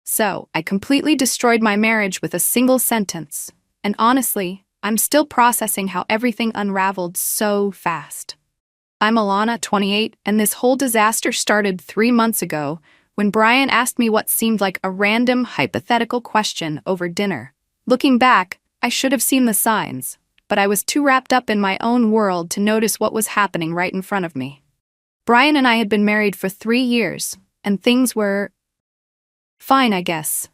So, I completely destroyed my marriage with a single sentence. And honestly, I'm still processing how everything unraveled so fast. I'm Alana, 28, and this whole disaster started 3 months ago when Brian asked me what seemed like a random, hypothetical question over dinner. Looking back, I should have seen the signs, but I was too wrapped up in my own world to notice what was happening right in front of me. Brian and I had been married for 3 years, and things were fine, I guess.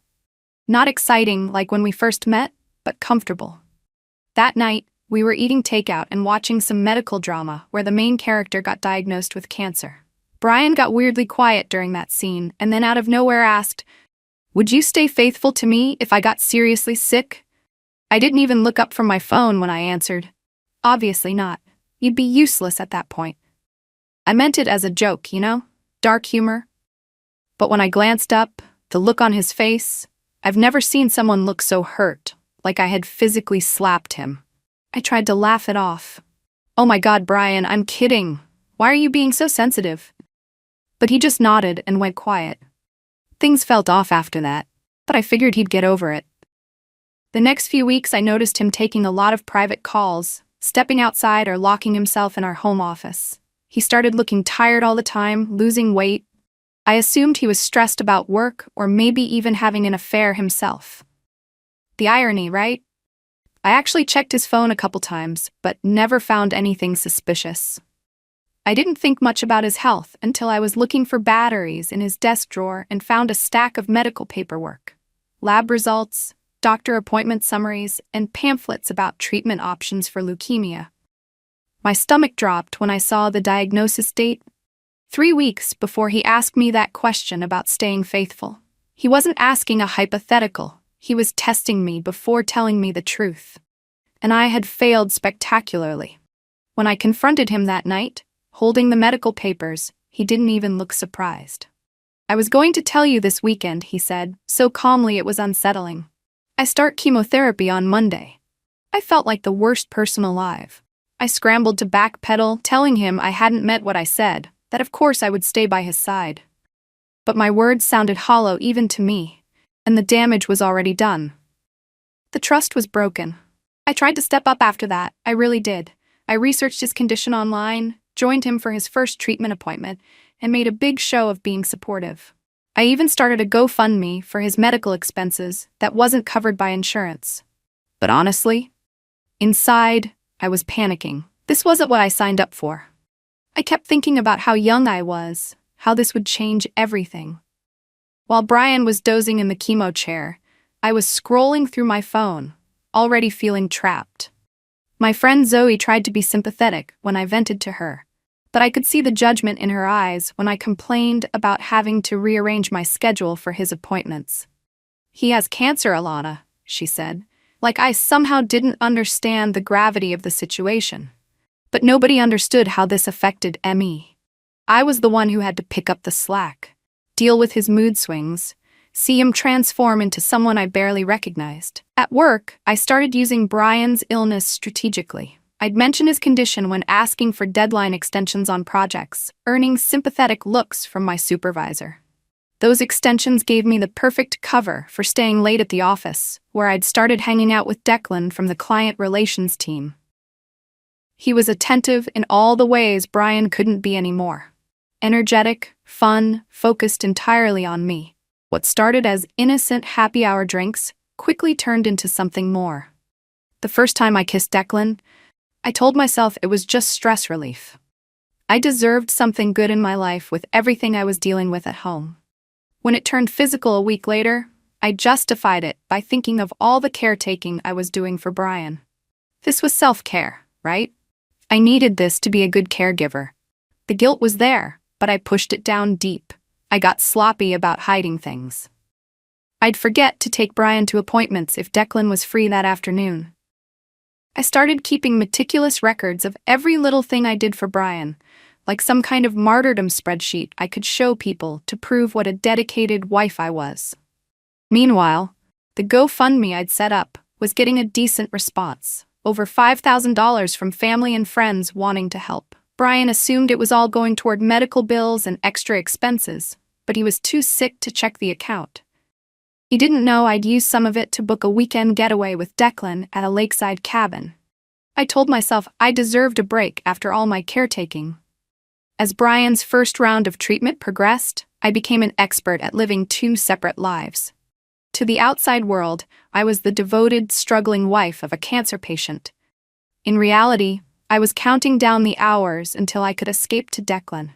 Not exciting like when we first met, but comfortable. That night, we were eating takeout and watching some medical drama where the main character got diagnosed with cancer. Brian got weirdly quiet during that scene and then out of nowhere asked, "Would you stay faithful to me if I got seriously sick?" I didn't even look up from my phone when I answered, "Obviously not. You'd be useless at that point." I meant it as a joke, dark humor. But when I glanced up, the look on his face, I've never seen someone look so hurt, like I had physically slapped him. I tried to laugh it off. "Oh my God, Brian, I'm kidding. Why are you being so sensitive?" But he just nodded and went quiet. Things felt off after that, but I figured he'd get over it. The next few weeks I noticed him taking a lot of private calls, stepping outside or locking himself in our home office. He started looking tired all the time, losing weight. I assumed he was stressed about work or maybe even having an affair himself. The irony, right? I actually checked his phone a couple times, but never found anything suspicious. I didn't think much about his health until I was looking for batteries in his desk drawer and found a stack of medical paperwork, lab results, doctor appointment summaries, and pamphlets about treatment options for leukemia. My stomach dropped when I saw the diagnosis date, 3 weeks before he asked me that question about staying faithful. He wasn't asking a hypothetical. He was testing me before telling me the truth. And I had failed spectacularly. When I confronted him that night, holding the medical papers, he didn't even look surprised. "I was going to tell you this weekend," he said, so calmly it was unsettling. "I start chemotherapy on Monday." I felt like the worst person alive. I scrambled to backpedal, telling him I hadn't meant what I said, that of course I would stay by his side. But my words sounded hollow even to me. And the damage was already done. The trust was broken. I tried to step up after that, I really did. I researched his condition online, joined him for his first treatment appointment, and made a big show of being supportive. I even started a GoFundMe for his medical expenses that wasn't covered by insurance. But honestly, inside, I was panicking. This wasn't what I signed up for. I kept thinking about how young I was, how this would change everything. While Brian was dozing in the chemo chair, I was scrolling through my phone, already feeling trapped. My friend Zoe tried to be sympathetic when I vented to her, but I could see the judgment in her eyes when I complained about having to rearrange my schedule for his appointments. "He has cancer, Alana," she said, like I somehow didn't understand the gravity of the situation. But nobody understood how this affected Emmy. I was the one who had to pick up the slack, deal with his mood swings, see him transform into someone I barely recognized. At work, I started using Brian's illness strategically. I'd mention his condition when asking for deadline extensions on projects, earning sympathetic looks from my supervisor. Those extensions gave me the perfect cover for staying late at the office, where I'd started hanging out with Declan from the client relations team. He was attentive in all the ways Brian couldn't be anymore. Energetic, fun, focused entirely on me. What started as innocent happy hour drinks quickly turned into something more. The first time I kissed Declan, I told myself it was just stress relief. I deserved something good in my life with everything I was dealing with at home. When it turned physical a week later, I justified it by thinking of all the caretaking I was doing for Brian. This was self-care, right? I needed this to be a good caregiver. The guilt was there, but I pushed it down deep. I got sloppy about hiding things. I'd forget to take Brian to appointments if Declan was free that afternoon. I started keeping meticulous records of every little thing I did for Brian, like some kind of martyrdom spreadsheet I could show people to prove what a dedicated wife I was. Meanwhile, the GoFundMe I'd set up was getting a decent response, over $5,000 from family and friends wanting to help. Brian assumed it was all going toward medical bills and extra expenses, but he was too sick to check the account. He didn't know I'd used some of it to book a weekend getaway with Declan at a lakeside cabin. I told myself I deserved a break after all my caretaking. As Brian's first round of treatment progressed, I became an expert at living two separate lives. To the outside world, I was the devoted, struggling wife of a cancer patient. In reality, I was counting down the hours until I could escape to Declan.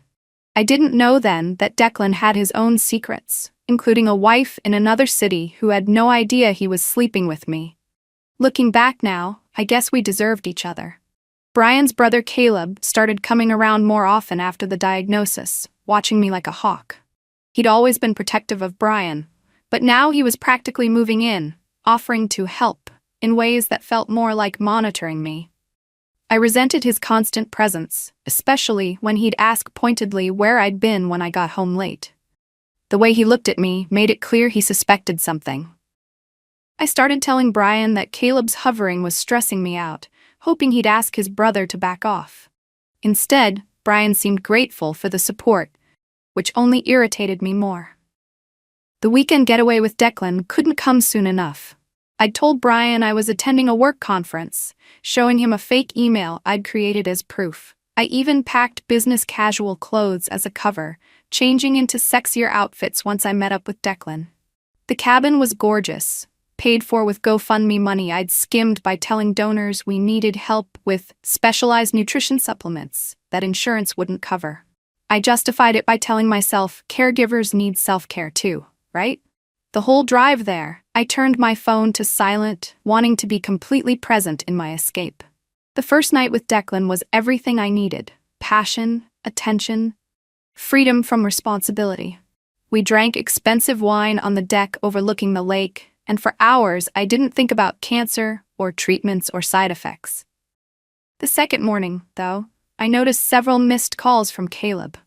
I didn't know then that Declan had his own secrets, including a wife in another city who had no idea he was sleeping with me. Looking back now, I guess we deserved each other. Brian's brother Caleb started coming around more often after the diagnosis, watching me like a hawk. He'd always been protective of Brian, but now he was practically moving in, offering to help, in ways that felt more like monitoring me. I resented his constant presence, especially when he'd ask pointedly where I'd been when I got home late. The way he looked at me made it clear he suspected something. I started telling Brian that Caleb's hovering was stressing me out, hoping he'd ask his brother to back off. Instead, Brian seemed grateful for the support, which only irritated me more. The weekend getaway with Declan couldn't come soon enough. I'd told Brian I was attending a work conference, showing him a fake email I'd created as proof. I even packed business casual clothes as a cover, changing into sexier outfits once I met up with Declan. The cabin was gorgeous, paid for with GoFundMe money I'd skimmed by telling donors we needed help with specialized nutrition supplements that insurance wouldn't cover. I justified it by telling myself caregivers need self-care too, right? The whole drive there, I turned my phone to silent, wanting to be completely present in my escape. The first night with Declan was everything I needed: passion, attention, freedom from responsibility. We drank expensive wine on the deck overlooking the lake, and for hours I didn't think about cancer or treatments or side effects. The second morning, though, I noticed several missed calls from Caleb.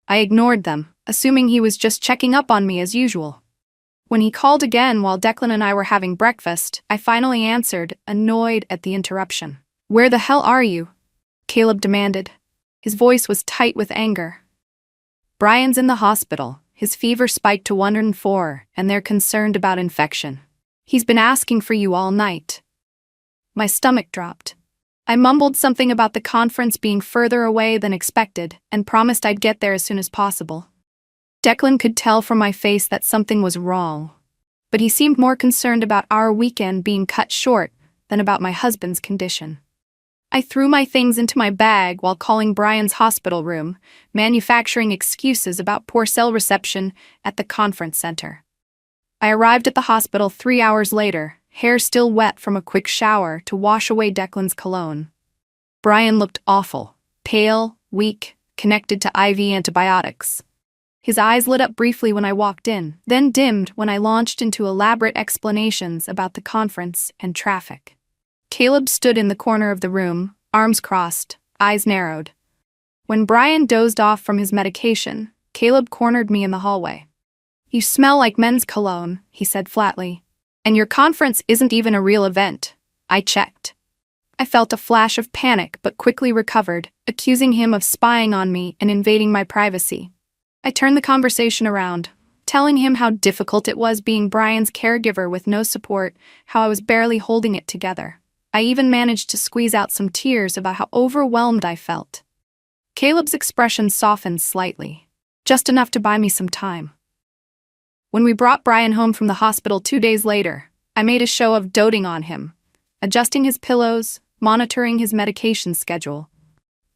I ignored them, assuming he was just checking up on me as usual. When he called again while Declan and I were having breakfast, I finally answered, annoyed at the interruption. "Where the hell are you?" Caleb demanded. His voice was tight with anger. "Brian's in the hospital. His fever spiked to 104, and they're concerned about infection. He's been asking for you all night." My stomach dropped. I mumbled something about the conference being further away than expected and promised I'd get there as soon as possible. Declan could tell from my face that something was wrong, but he seemed more concerned about our weekend being cut short than about my husband's condition. I threw my things into my bag while calling Brian's hospital room, manufacturing excuses about poor cell reception at the conference center. I arrived at the hospital 3 hours later, hair still wet from a quick shower to wash away Declan's cologne. Brian looked awful, pale, weak, connected to IV antibiotics. His eyes lit up briefly when I walked in, then dimmed when I launched into elaborate explanations about the conference and traffic. Caleb stood in the corner of the room, arms crossed, eyes narrowed. When Brian dozed off from his medication, Caleb cornered me in the hallway. "You smell like men's cologne," he said flatly. "And your conference isn't even a real event." I checked. I felt a flash of panic but quickly recovered, accusing him of spying on me and invading my privacy. I turned the conversation around, telling him how difficult it was being Brian's caregiver with no support, how I was barely holding it together. I even managed to squeeze out some tears about how overwhelmed I felt. Caleb's expression softened slightly, just enough to buy me some time. When we brought Brian home from the hospital 2 days later, I made a show of doting on him, adjusting his pillows, monitoring his medication schedule.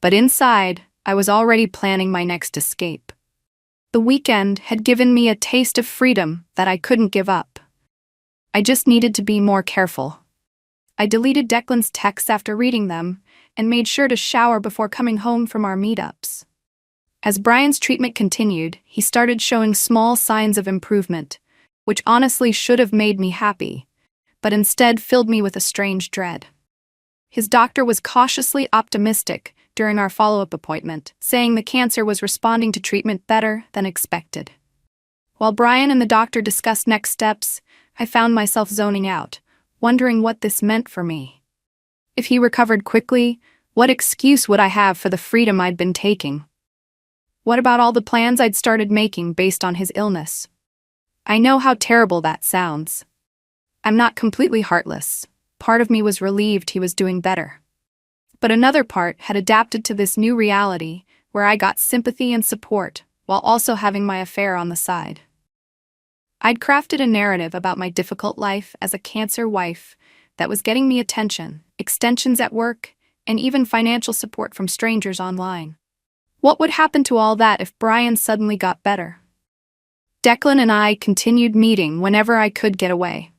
But inside, I was already planning my next escape. The weekend had given me a taste of freedom that I couldn't give up. I just needed to be more careful. I deleted Declan's texts after reading them and made sure to shower before coming home from our meetups. As Brian's treatment continued, he started showing small signs of improvement, which honestly should have made me happy, but instead filled me with a strange dread. His doctor was cautiously optimistic during our follow-up appointment, saying the cancer was responding to treatment better than expected. While Brian and the doctor discussed next steps, I found myself zoning out, wondering what this meant for me. If he recovered quickly, what excuse would I have for the freedom I'd been taking? What about all the plans I'd started making based on his illness? I know how terrible that sounds. I'm not completely heartless. Part of me was relieved he was doing better. But another part had adapted to this new reality, where I got sympathy and support, while also having my affair on the side. I'd crafted a narrative about my difficult life as a cancer wife that was getting me attention, extensions at work, and even financial support from strangers online. What would happen to all that if Brian suddenly got better? Declan and I continued meeting whenever I could get away.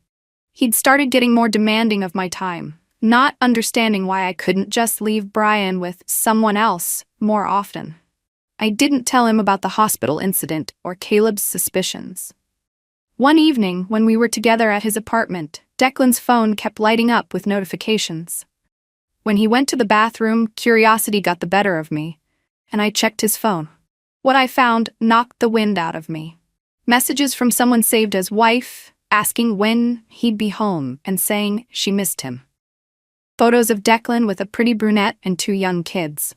He'd started getting more demanding of my time, not understanding why I couldn't just leave Brian with someone else more often. I didn't tell him about the hospital incident or Caleb's suspicions. One evening, when we were together at his apartment, Declan's phone kept lighting up with notifications. When he went to the bathroom, curiosity got the better of me, and I checked his phone. What I found knocked the wind out of me. Messages from someone saved as wife, asking when he'd be home and saying she missed him. Photos of Declan with a pretty brunette and 2 young kids.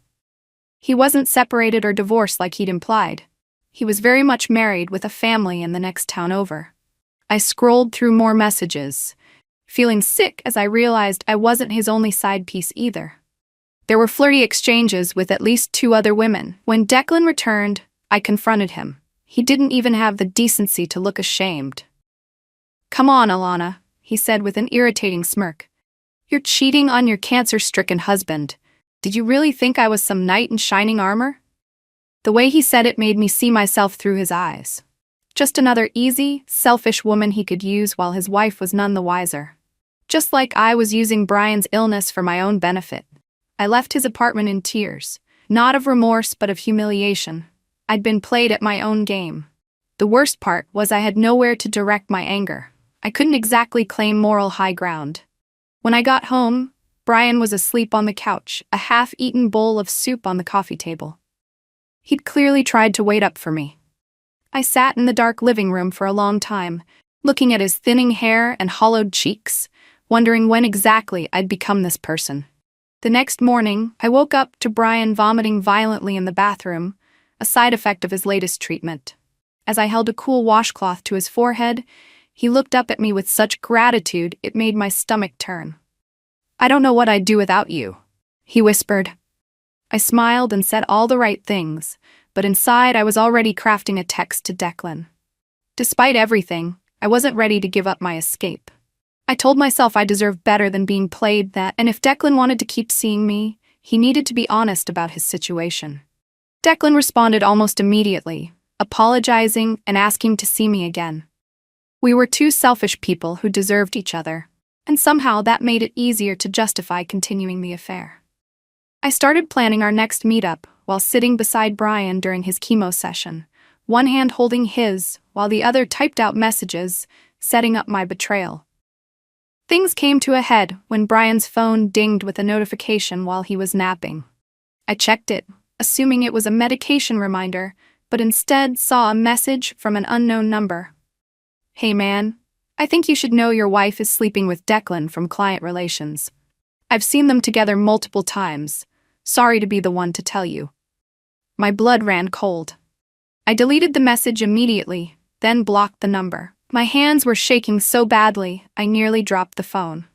He wasn't separated or divorced like he'd implied. He was very much married with a family in the next town over. I scrolled through more messages, feeling sick as I realized I wasn't his only side piece either. There were flirty exchanges with at least 2 other women. When Declan returned, I confronted him. He didn't even have the decency to look ashamed. "Come on, Alana," he said with an irritating smirk. "You're cheating on your cancer-stricken husband. Did you really think I was some knight in shining armor?" The way he said it made me see myself through his eyes. Just another easy, selfish woman he could use while his wife was none the wiser. Just like I was using Brian's illness for my own benefit. I left his apartment in tears, not of remorse but of humiliation. I'd been played at my own game. The worst part was I had nowhere to direct my anger. I couldn't exactly claim moral high ground. When I got home, Brian was asleep on the couch, a half-eaten bowl of soup on the coffee table. He'd clearly tried to wait up for me. I sat in the dark living room for a long time, looking at his thinning hair and hollowed cheeks, wondering when exactly I'd become this person. The next morning, I woke up to Brian vomiting violently in the bathroom, a side effect of his latest treatment. As I held a cool washcloth to his forehead, he looked up at me with such gratitude it made my stomach turn. "I don't know what I'd do without you," he whispered. I smiled and said all the right things, but inside I was already crafting a text to Declan. Despite everything, I wasn't ready to give up my escape. I told myself I deserved better than being played that, and if Declan wanted to keep seeing me, he needed to be honest about his situation. Declan responded almost immediately, apologizing and asking to see me again. We were 2 selfish people who deserved each other, and somehow that made it easier to justify continuing the affair. I started planning our next meetup while sitting beside Brian during his chemo session, one hand holding his while the other typed out messages, setting up my betrayal. Things came to a head when Brian's phone dinged with a notification while he was napping. I checked it, assuming it was a medication reminder, but instead saw a message from an unknown number. "Hey man, I think you should know your wife is sleeping with Declan from Client Relations. I've seen them together multiple times. Sorry to be the one to tell you." My blood ran cold. I deleted the message immediately, then blocked the number. My hands were shaking so badly, I nearly dropped the phone.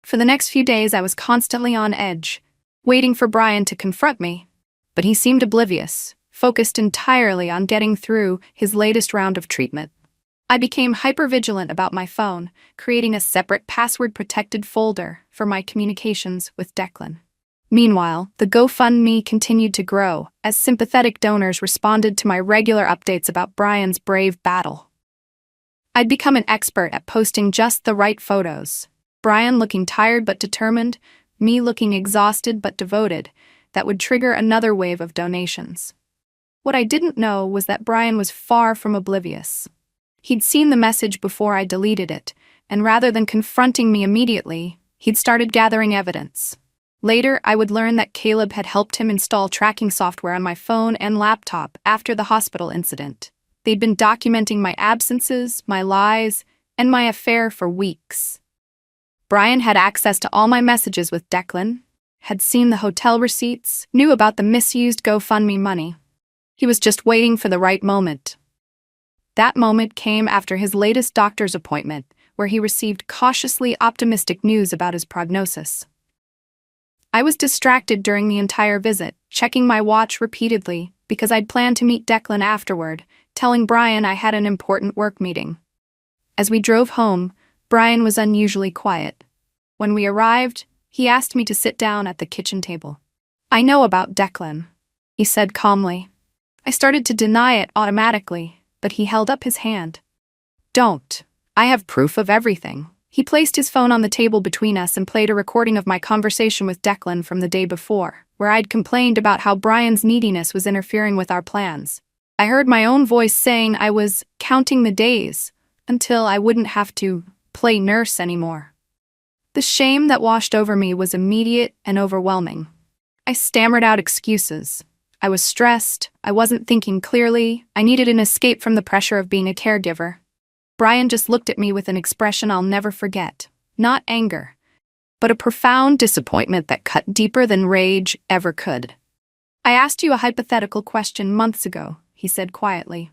For the next few days I was constantly on edge, waiting for Brian to confront me. But he seemed oblivious, focused entirely on getting through his latest round of treatment. I became hypervigilant about my phone, creating a separate password-protected folder for my communications with Declan. Meanwhile, the GoFundMe continued to grow as sympathetic donors responded to my regular updates about Brian's brave battle. I'd become an expert at posting just the right photos. Brian looking tired but determined, me looking exhausted but devoted, that would trigger another wave of donations. What I didn't know was that Brian was far from oblivious. He'd seen the message before I deleted it, and rather than confronting me immediately, he'd started gathering evidence. Later, I would learn that Caleb had helped him install tracking software on my phone and laptop after the hospital incident. They'd been documenting my absences, my lies, and my affair for weeks. Brian had access to all my messages with Declan, had seen the hotel receipts, knew about the misused GoFundMe money. He was just waiting for the right moment. That moment came after his latest doctor's appointment, where he received cautiously optimistic news about his prognosis. I was distracted during the entire visit, checking my watch repeatedly because I'd planned to meet Declan afterward, telling Brian I had an important work meeting. As we drove home, Brian was unusually quiet. When we arrived, he asked me to sit down at the kitchen table. "I know about Declan," he said calmly. I started to deny it automatically, but he held up his hand. "Don't. I have proof of everything." He placed his phone on the table between us and played a recording of my conversation with Declan from the day before, where I'd complained about how Brian's neediness was interfering with our plans. I heard my own voice saying I was counting the days until I wouldn't have to play nurse anymore. The shame that washed over me was immediate and overwhelming. I stammered out excuses. I was stressed, I wasn't thinking clearly, I needed an escape from the pressure of being a caregiver. Brian just looked at me with an expression I'll never forget. Not anger, but a profound disappointment that cut deeper than rage ever could. "I asked you a hypothetical question months ago," he said quietly.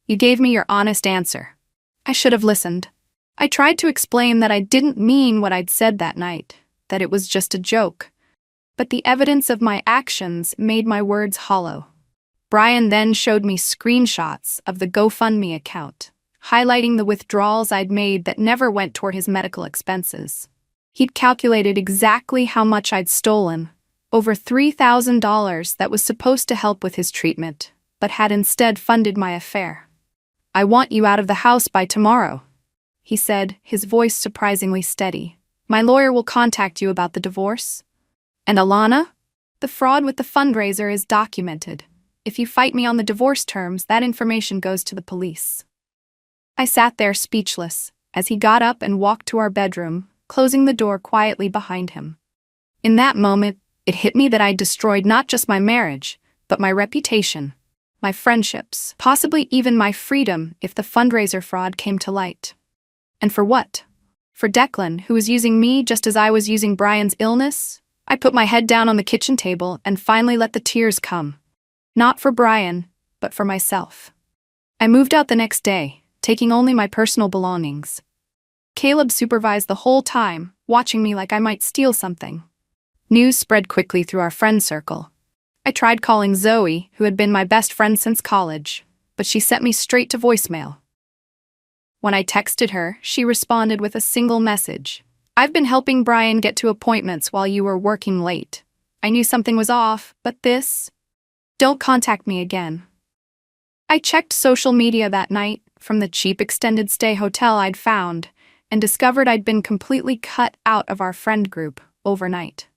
"You gave me your honest answer. I should have listened." I tried to explain that I didn't mean what I'd said that night, that it was just a joke. But the evidence of my actions made my words hollow. Brian then showed me screenshots of the GoFundMe account, highlighting the withdrawals I'd made that never went toward his medical expenses. He'd calculated exactly how much I'd stolen, over $3,000 that was supposed to help with his treatment, but had instead funded my affair. "I want you out of the house by tomorrow," he said, his voice surprisingly steady. "My lawyer will contact you about the divorce. And Alana? The fraud with the fundraiser is documented. If you fight me on the divorce terms, that information goes to the police." I sat there speechless as he got up and walked to our bedroom, closing the door quietly behind him. In that moment, it hit me that I'd destroyed not just my marriage, but my reputation, my friendships, possibly even my freedom if the fundraiser fraud came to light. And for what? For Declan, who was using me just as I was using Brian's illness? I put my head down on the kitchen table and finally let the tears come. Not for Brian, but for myself. I moved out the next day, taking only my personal belongings. Caleb supervised the whole time, watching me like I might steal something. News spread quickly through our friend circle. I tried calling Zoe, who had been my best friend since college, but she sent me straight to voicemail. When I texted her, she responded with a single message. "I've been helping Brian get to appointments while you were working late. I knew something was off, but this? Don't contact me again." I checked social media that night, from the cheap extended stay hotel I'd found, and discovered I'd been completely cut out of our friend group overnight.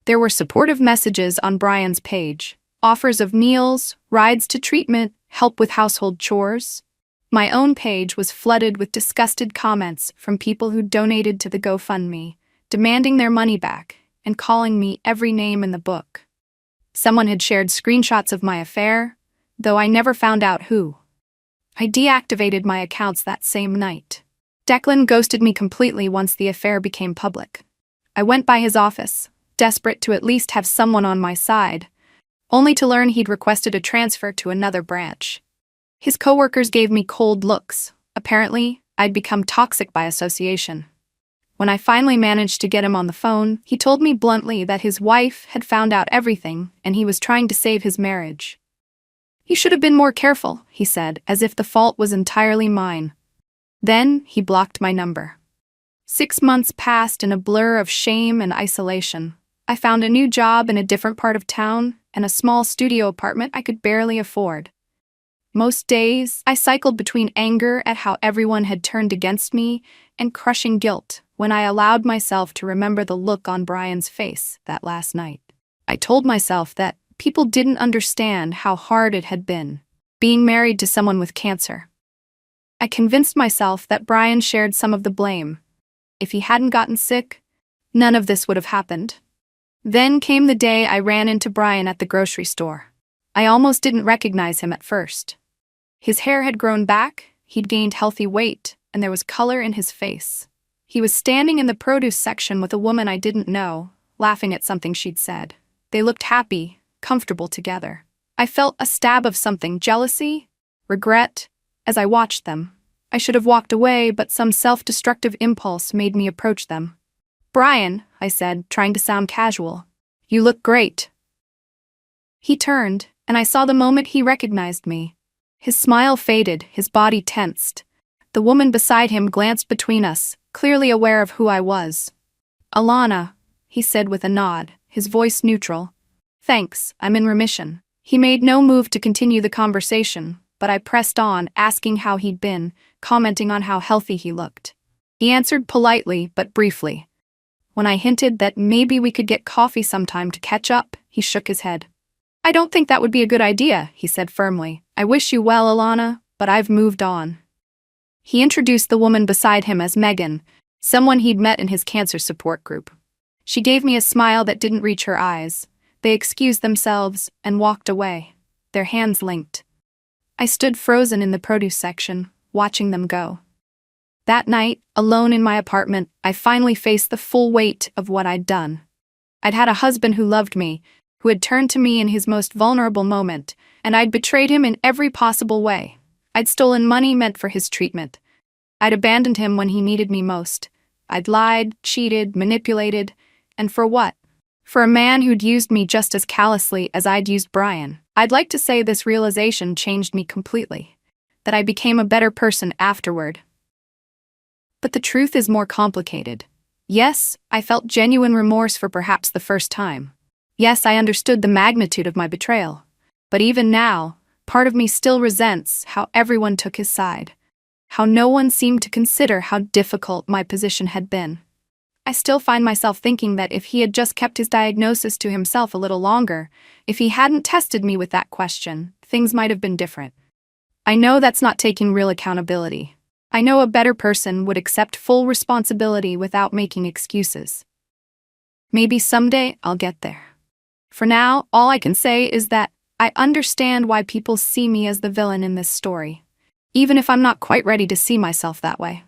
There were supportive messages on Brian's page, offers of meals, rides to treatment, help with household chores. My own page was flooded with disgusted comments from people who donated to the GoFundMe, demanding their money back and calling me every name in the book. Someone had shared screenshots of my affair, though I never found out who. I deactivated my accounts that same night. Declan ghosted me completely once the affair became public. I went by his office, desperate to at least have someone on my side, only to learn he'd requested a transfer to another branch. His coworkers gave me cold looks. Apparently, I'd become toxic by association. When I finally managed to get him on the phone, he told me bluntly that his wife had found out everything and he was trying to save his marriage. "You should have been more careful," he said, as if the fault was entirely mine. Then he blocked my number. 6 months passed in a blur of shame and isolation. I found a new job in a different part of town and a small studio apartment I could barely afford. Most days, I cycled between anger at how everyone had turned against me and crushing guilt when I allowed myself to remember the look on Brian's face that last night. I told myself that people didn't understand how hard it had been, being married to someone with cancer. I convinced myself that Brian shared some of the blame. If he hadn't gotten sick, none of this would have happened. Then came the day I ran into Brian at the grocery store. I almost didn't recognize him at first. His hair had grown back, he'd gained healthy weight, and there was color in his face. He was standing in the produce section with a woman I didn't know, laughing at something she'd said. They looked happy, comfortable together. I felt a stab of something: jealousy, regret, as I watched them. I should have walked away, but some self-destructive impulse made me approach them. "Brian," I said, trying to sound casual. "You look great." He turned, and I saw the moment he recognized me. His smile faded, his body tensed. The woman beside him glanced between us, clearly aware of who I was. "Alana," he said with a nod, his voice neutral. "Thanks, I'm in remission." He made no move to continue the conversation, but I pressed on, asking how he'd been, commenting on how healthy he looked. He answered politely, but briefly. When I hinted that maybe we could get coffee sometime to catch up, he shook his head. "I don't think that would be a good idea," he said firmly. "I wish you well, Alana, but I've moved on." He introduced the woman beside him as Megan, someone he'd met in his cancer support group. She gave me a smile that didn't reach her eyes. They excused themselves and walked away, their hands linked. I stood frozen in the produce section, watching them go. That night, alone in my apartment, I finally faced the full weight of what I'd done. I'd had a husband who loved me, who had turned to me in his most vulnerable moment, and I'd betrayed him in every possible way. I'd stolen money meant for his treatment. I'd abandoned him when he needed me most. I'd lied, cheated, manipulated, and for what? For a man who'd used me just as callously as I'd used Brian. I'd like to say this realization changed me completely, that I became a better person afterward. But the truth is more complicated. Yes, I felt genuine remorse for perhaps the first time. Yes, I understood the magnitude of my betrayal. But even now, part of me still resents how everyone took his side, how no one seemed to consider how difficult my position had been. I still find myself thinking that if he had just kept his diagnosis to himself a little longer, if he hadn't tested me with that question, things might have been different. I know that's not taking real accountability. I know a better person would accept full responsibility without making excuses. Maybe someday I'll get there. For now, all I can say is that I understand why people see me as the villain in this story, even if I'm not quite ready to see myself that way.